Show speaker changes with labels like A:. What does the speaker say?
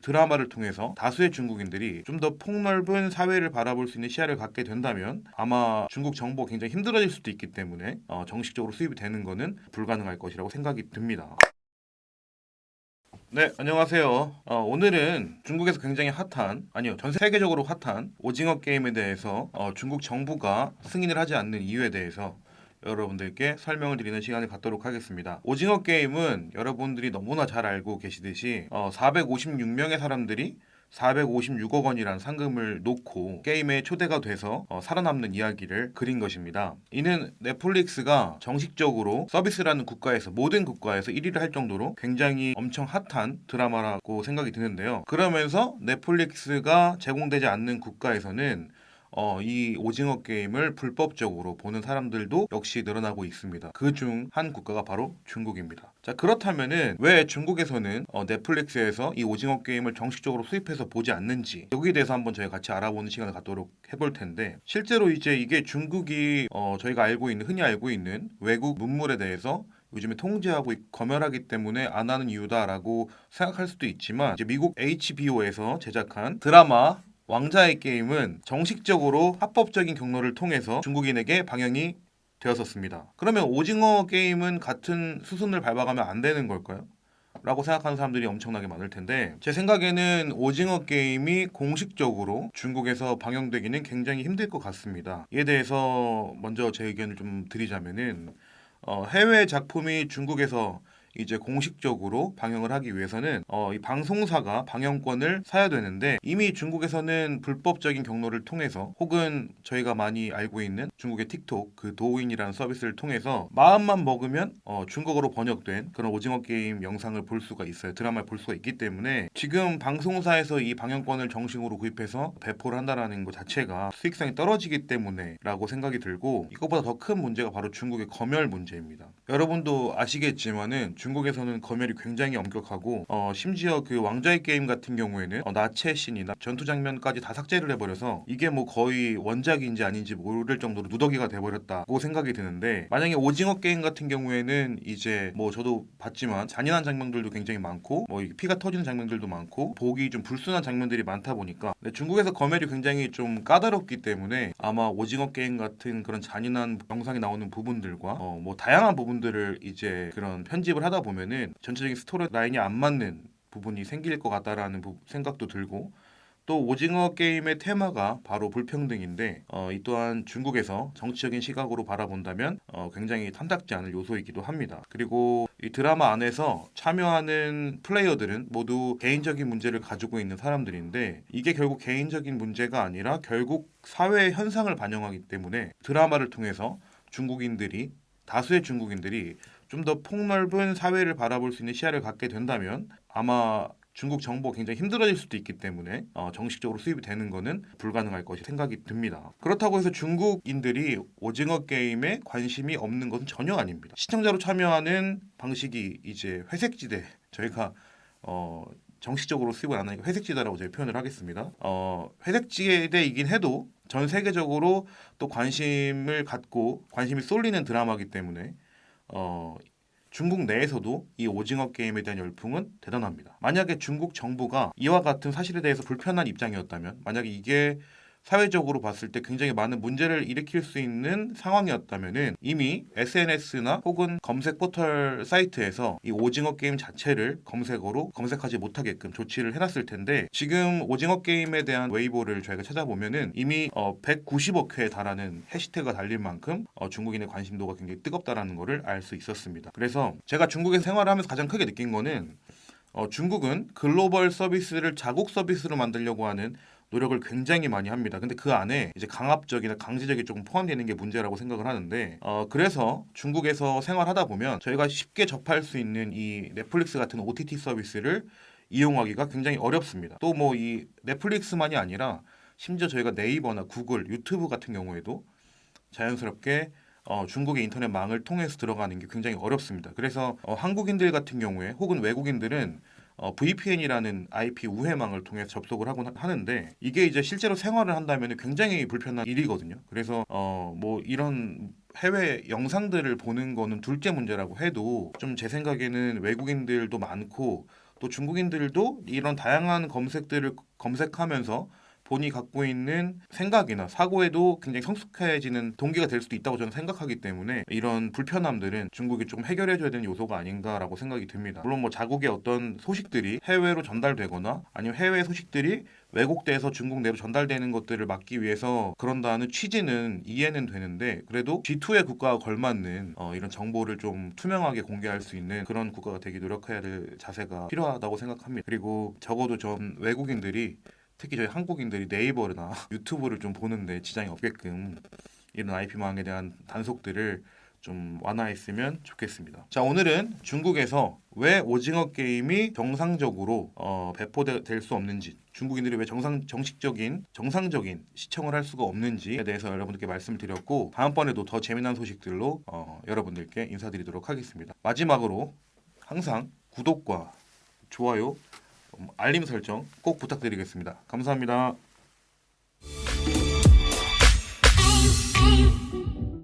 A: 드라마를 통해서 다수의 중국인들이 좀 더 폭넓은 사회를 바라볼 수 있는 시야를 갖게 된다면 아마 중국 정보가 굉장히 힘들어질 수도 있기 때문에 정식적으로 수입이 되는 것은 불가능할 것이라고 생각이 듭니다. 네, 안녕하세요. 오늘은 중국에서 굉장히 핫한, 아니요, 전 세계적으로 핫한 오징어 게임에 대해서 중국 정부가 승인을 하지 않는 이유에 대해서 여러분들께 설명을 드리는 시간을 갖도록 하겠습니다. 오징어 게임은 여러분들이 너무나 잘 알고 계시듯이 456명의 사람들이 456억 원이라는 상금을 놓고 게임에 초대가 돼서 살아남는 이야기를 그린 것입니다. 이는 넷플릭스가 정식적으로 서비스라는 국가에서 모든 국가에서 1위를 할 정도로 굉장히 엄청 핫한 드라마라고 생각이 드는데요. 그러면서 넷플릭스가 제공되지 않는 국가에서는 이 오징어 게임을 불법적으로 보는 사람들도 역시 늘어나고 있습니다. 그 중 한 국가가 바로 중국입니다. 자, 그렇다면은 왜 중국에서는 넷플릭스에서 이 오징어 게임을 정식적으로 수입해서 보지 않는지 여기에 대해서 한번 저희가 같이 알아보는 시간을 갖도록 해볼 텐데 실제로 이제 이게 중국이 저희가 흔히 알고 있는 외국 문물에 대해서 요즘에 통제하고 검열하기 때문에 안 하는 이유다라고 생각할 수도 있지만 이제 미국 HBO에서 제작한 드라마 왕자의 게임은 정식적으로 합법적인 경로를 통해서 중국인에게 방영이 되었었습니다. 그러면 오징어 게임은 같은 수순을 밟아가면 안 되는 걸까요? 라고 생각하는 사람들이 엄청나게 많을 텐데 제 생각에는 오징어 게임이 공식적으로 중국에서 방영되기는 굉장히 힘들 것 같습니다. 이에 대해서 먼저 제 의견을 좀 드리자면은 해외 작품이 중국에서 이제 공식적으로 방영을 하기 위해서는 이 방송사가 방영권을 사야 되는데 이미 중국에서는 불법적인 경로를 통해서 혹은 저희가 많이 알고 있는 중국의 틱톡 그 도우인이라는 서비스를 통해서 마음만 먹으면 중국어로 번역된 그런 오징어 게임 영상을 볼 수가 있어요. 드라마를 볼 수가 있기 때문에 지금 방송사에서 이 방영권을 정식으로 구입해서 배포를 한다라는 것 자체가 수익성이 떨어지기 때문에라고 생각이 들고 이것보다 더 큰 문제가 바로 중국의 검열 문제입니다. 여러분도 아시겠지만은 중국에서는 검열이 굉장히 엄격하고 심지어 그 왕좌의 게임 같은 경우에는 나체 씬이나 전투 장면까지 다 삭제를 해버려서 이게 뭐 거의 원작인지 아닌지 모를 정도로 누더기가 돼버렸다고 생각이 드는데 만약에 오징어 게임 같은 경우에는 이제 뭐 저도 봤지만 잔인한 장면들도 굉장히 많고 뭐 피가 터지는 장면들도 많고 보기 좀 불순한 장면들이 많다 보니까 중국에서 검열이 굉장히 좀 까다롭기 때문에 아마 오징어 게임 같은 그런 잔인한 영상이 나오는 부분들과 뭐 다양한 부분들을 이제 그런 편집을 하다 보면은 전체적인 스토리 라인이 안 맞는 부분이 생길 것 같다라는 생각도 들고 또 오징어 게임의 테마가 바로 불평등인데 이 또한 중국에서 정치적인 시각으로 바라본다면 굉장히 탐탁지 않을 요소이기도 합니다. 그리고 이 드라마 안에서 참여하는 플레이어들은 모두 개인적인 문제를 가지고 있는 사람들인데 이게 결국 개인적인 문제가 아니라 결국 사회 현상을 반영하기 때문에 드라마를 통해서 다수의 중국인들이 좀 더 폭넓은 사회를 바라볼 수 있는 시야를 갖게 된다면 아마 중국 정보가 굉장히 힘들어질 수도 있기 때문에 정식적으로 수입이 되는 것은 불가능할 것이 생각이 듭니다. 그렇다고 해서 중국인들이 오징어 게임에 관심이 없는 것은 전혀 아닙니다. 시청자로 참여하는 방식이 이제 회색지대 저희가 정식적으로 수입을 안 하니까 회색지대라고 저희 표현을 하겠습니다. 회색지대이긴 해도 전 세계적으로 또 관심을 갖고 관심이 쏠리는 드라마이기 때문에 중국 내에서도 이 오징어 게임에 대한 열풍은 대단합니다. 만약에 중국 정부가 이와 같은 사실에 대해서 불편한 입장이었다면, 만약에 이게 사회적으로 봤을 때 굉장히 많은 문제를 일으킬 수 있는 상황이었다면은 이미 SNS나 혹은 검색 포털 사이트에서 이 오징어 게임 자체를 검색어로 검색하지 못하게끔 조치를 해놨을 텐데 지금 오징어 게임에 대한 웨이보를 저희가 찾아보면은 이미 190억 회에 달하는 해시태그가 달릴 만큼 중국인의 관심도가 굉장히 뜨겁다라는 것을 알 수 있었습니다. 그래서 제가 중국에서 생활을 하면서 가장 크게 느낀 거는 중국은 글로벌 서비스를 자국 서비스로 만들려고 하는 노력을 굉장히 많이 합니다. 근데 그 안에 이제 강압적이나 강제적이 조금 포함되는 게 문제라고 생각을 하는데 그래서 중국에서 생활하다 보면 저희가 쉽게 접할 수 있는 이 넷플릭스 같은 OTT 서비스를 이용하기가 굉장히 어렵습니다. 또 뭐 이 넷플릭스만이 아니라 심지어 저희가 네이버나 구글, 유튜브 같은 경우에도 자연스럽게 중국의 인터넷망을 통해서 들어가는 게 굉장히 어렵습니다. 그래서 한국인들 같은 경우에 혹은 외국인들은 VPN이라는 IP 우회망을 통해서 접속을 하곤 하는데 이게 이제 실제로 생활을 한다면 굉장히 불편한 일이거든요. 그래서 뭐 이런 해외 영상들을 보는 거는 둘째 문제라고 해도 좀 제 생각에는 외국인들도 많고 또 중국인들도 이런 다양한 검색들을 검색하면서 본인이 갖고 있는 생각이나 사고에도 굉장히 성숙해지는 동기가 될 수도 있다고 저는 생각하기 때문에 이런 불편함들은 중국이 좀 해결해줘야 되는 요소가 아닌가라고 생각이 듭니다. 물론 뭐 자국의 어떤 소식들이 해외로 전달되거나 아니면 해외 소식들이 왜곡돼서 중국 내로 전달되는 것들을 막기 위해서 그런다는 취지는 이해는 되는데 그래도 G2의 국가가 걸맞는 이런 정보를 좀 투명하게 공개할 수 있는 그런 국가가 되기 노력해야 될 자세가 필요하다고 생각합니다. 그리고 적어도 전 외국인들이 특히 저희 한국인들이 네이버나 유튜브를 좀 보는데 지장이 없게끔 이런 IP망에 대한 단속들을 좀 완화했으면 좋겠습니다. 자, 오늘은 중국에서 왜 오징어 게임이 정상적으로 배포될 수 없는지, 중국인들이 왜 정상적인 시청을 할 수가 없는지에 대해서 여러분들께 말씀드렸고, 다음번에도 더 재미난 소식들로 여러분들께 인사드리도록 하겠습니다. 마지막으로 항상 구독과 좋아요, 알림 설정 꼭 부탁드리겠습니다. 감사합니다.